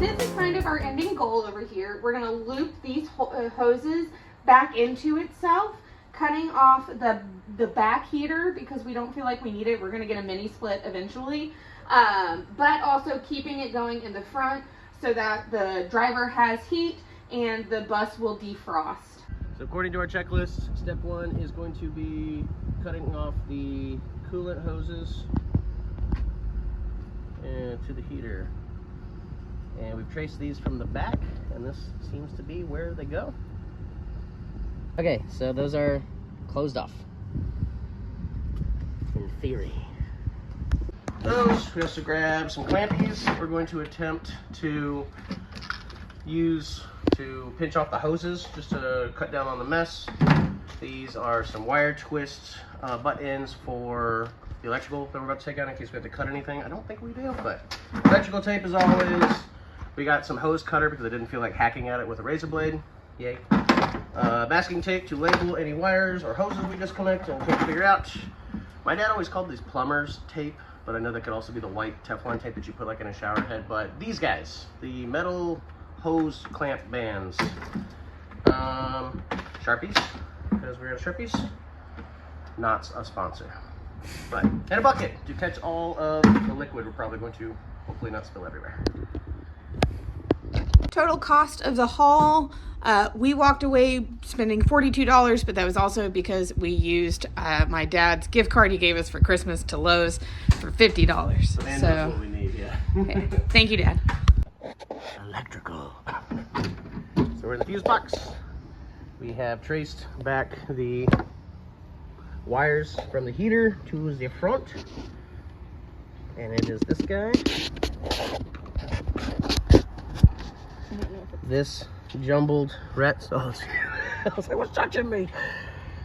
this is kind of our ending goal over here. We're going to loop these hoses back into itself, cutting off the back heater because we don't feel like we need it. We're going to get a mini split eventually, but also keeping it going in the front so that the driver has heat and the bus will defrost. So according to our checklist, step 1 is going to be cutting off the coolant hoses and to the heater. And we've traced these from the back, and this seems to be where they go. Okay, so those are closed off, in theory. Those, we also grab some clampies. We're going to attempt to use to pinch off the hoses, just to cut down on the mess. These are some wire twist butt ends for the electrical that we're about to take out in case we have to cut anything. I don't think we do, but electrical tape as always. We got some hose cutter because I didn't feel like hacking at it with a razor blade. Yay. Masking tape to label any wires or hoses we disconnect and can't figure out. My dad always called these plumber's tape, but I know that could also be the white Teflon tape that you put like in a shower head. But these guys, the metal hose clamp bands. Sharpies, because we're out of Sharpies. Not a sponsor. But, and a bucket to catch all of the liquid we're probably going to hopefully not spill everywhere. Total cost of the haul, we walked away spending $42, but that was also because we used my dad's gift card he gave us for Christmas to Lowe's for $50. And so that's what we need, yeah. Okay. Thank you, Dad. Electrical. So we're in the fuse box. We have traced back the wires from the heater to the front, and it is this guy. This jumbled rat's, oh, I was like, what's touching me?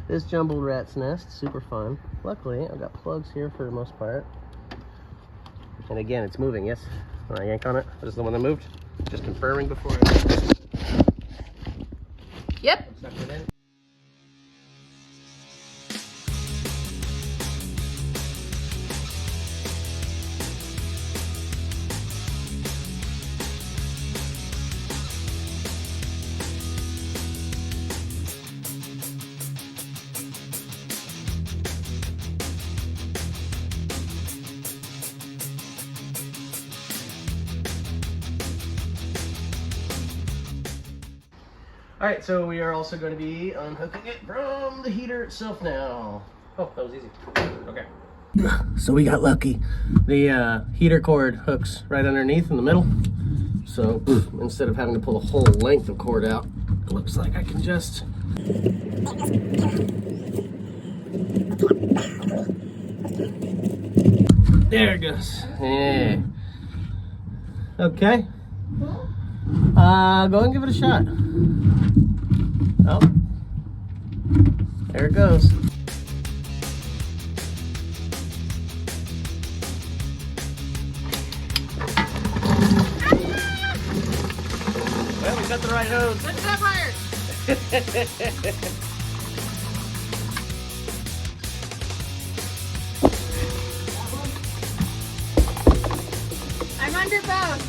This jumbled rat's nest, super fun. Luckily, I've got plugs here for the most part. And again, it's moving, yes? When I yank on it, this is the one that moved. Just confirming before I... Yep. Suck it in. Alright, so we are also going to be unhooking it from the heater itself now. Oh, that was easy. Okay. So we got lucky. The heater cord hooks right underneath in the middle. So instead of having to pull the whole length of cord out, it looks like I can just... There it goes. Yeah. Okay. Go and give it a shot. Oh, there it goes. Well, we got the right hose. Look at that fire. I'm under both.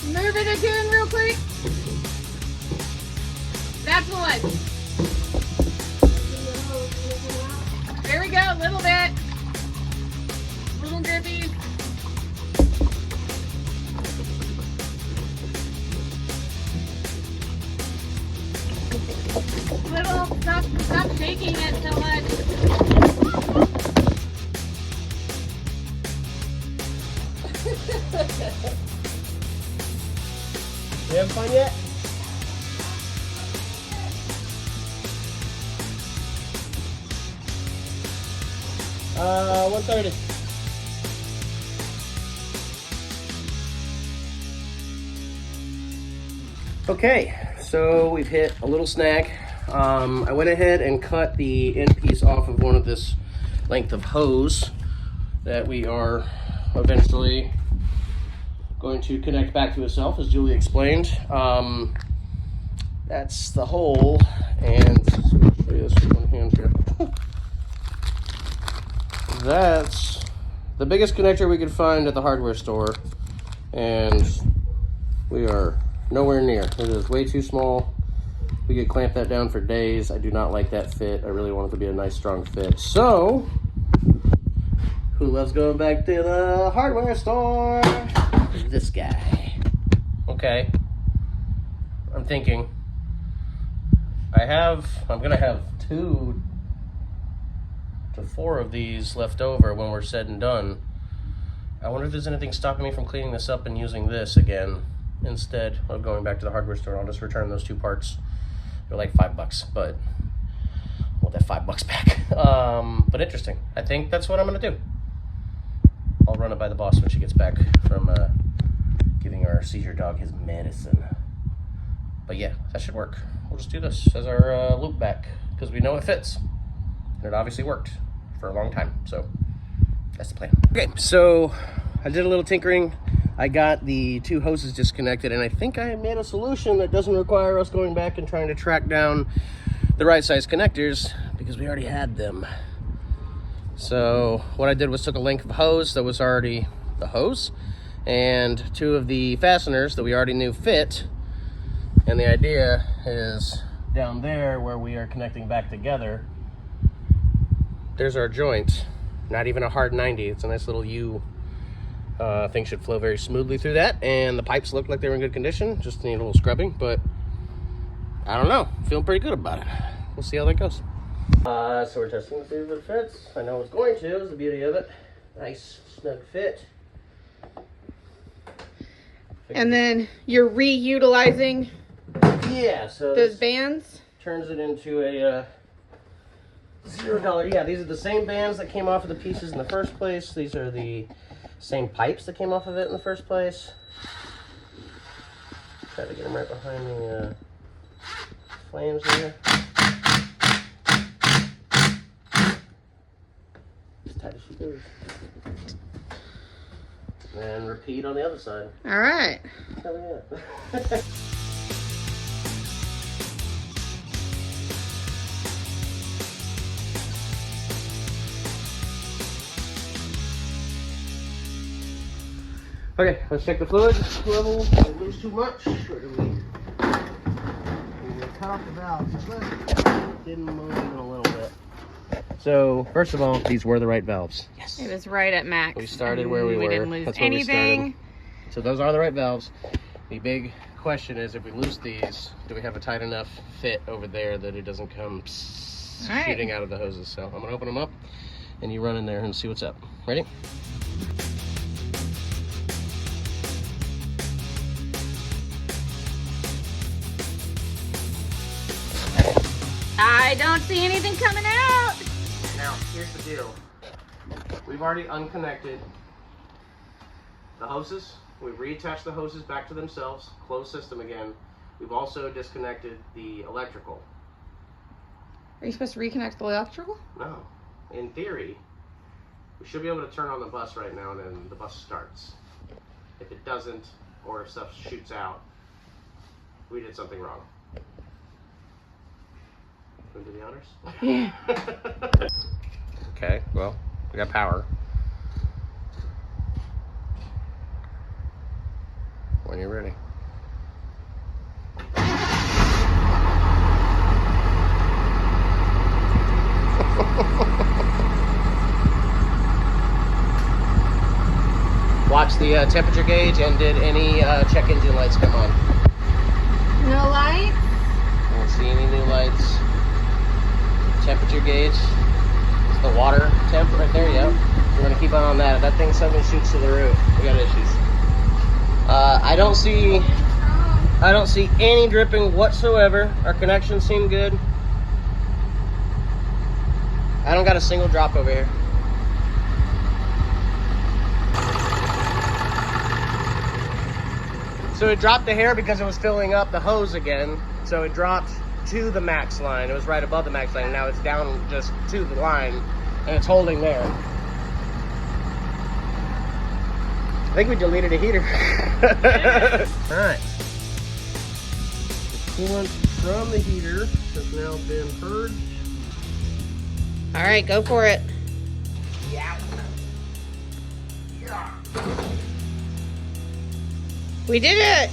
Move it again real quick. That's one. There we go, a little bit. Little grippies. Little, stop shaking it so much. You having fun yet? Uh, 1:30. Okay, so we've hit a little snag. I went ahead and cut the end piece off of one of this length of hose that we are eventually going to connect back to itself, as Julie explained. That's the hole, and so I'll show you this with one hand here. That's the biggest connector we could find at the hardware store, and we are nowhere near. It is way too small. We could clamp that down for days. I do not like that fit. I really want it to be a nice strong fit. So, who loves going back to the hardware store? This guy. Okay. I'm thinking. I'm gonna have 2 to 4 of these left over when we're said and done. I wonder if there's anything stopping me from cleaning this up and using this again instead of going back to the hardware store. I'll just return those 2 parts. They're like $5, but I want that $5 back. But interesting. I think that's what I'm gonna do. I'll run it by the boss when she gets back from giving our seizure dog his medicine. But yeah, that should work. We'll just do this as our loop back because we know it fits. And it obviously worked for a long time. So that's the plan. Okay, so I did a little tinkering. I got the 2 hoses disconnected, and I think I made a solution that doesn't require us going back and trying to track down the right size connectors because we already had them. So what I did was took a length of hose that was already the hose and 2 of the fasteners that we already knew fit. And the idea is down there where we are connecting back together, there's our joint. Not even a hard 90. It's a nice little U. Things should flow very smoothly through that, and the pipes look like they're in good condition. Just need a little scrubbing, but I don't know. Feeling pretty good about it. We'll see how that goes. So we're testing to see if it fits. I know it's going to, is the beauty of it. Nice, snug fit. And then you're reutilizing so those bands? Turns it into a $0. Yeah, these are the same bands that came off of the pieces in the first place. These are the same pipes that came off of it in the first place. Try to get them right behind the flange there. As tight as she goes. And repeat on the other side. All right. Hell yeah. Okay, let's check the fluid level. Did we lose too much? Or did we cut off the valves? Didn't move even a little bit. So, first of all, these were the right valves. Yes. It was right at max. We started where we were. We didn't lose That's where anything. we started. So those are the right valves. The big question is, if we lose these, do we have a tight enough fit over there that it doesn't come shooting out of the hoses? So I'm going to open them up, and you run in there and see what's up. Ready? I don't see anything coming out. Now, here's the deal. We've already unconnected the hoses. We've reattached the hoses back to themselves, closed system again. We've also disconnected the electrical. Are you supposed to reconnect the electrical? No. In theory, we should be able to turn on the bus right now and then the bus starts. If it doesn't, or if stuff shoots out, we did something wrong. Want to do the honors? Yeah. Okay, well, we got power. When you're ready. Watch the temperature gauge, and did any check engine lights come on? No light? I don't see any new lights. Temperature gauge. It's the water temp right there, yep. We're gonna keep on that. If that thing suddenly shoots to the roof, we got issues. I don't see any dripping whatsoever. Our connections seem good. I don't got a single drop over here. So it dropped the hair because it was filling up the hose again. So it dropped to the max line. It was right above the max line. Now it's down just to the line, and it's holding there. I think we deleted a heater. All right. The coolant from the heater has now been purged. All right, go for it. Yeah. We did it!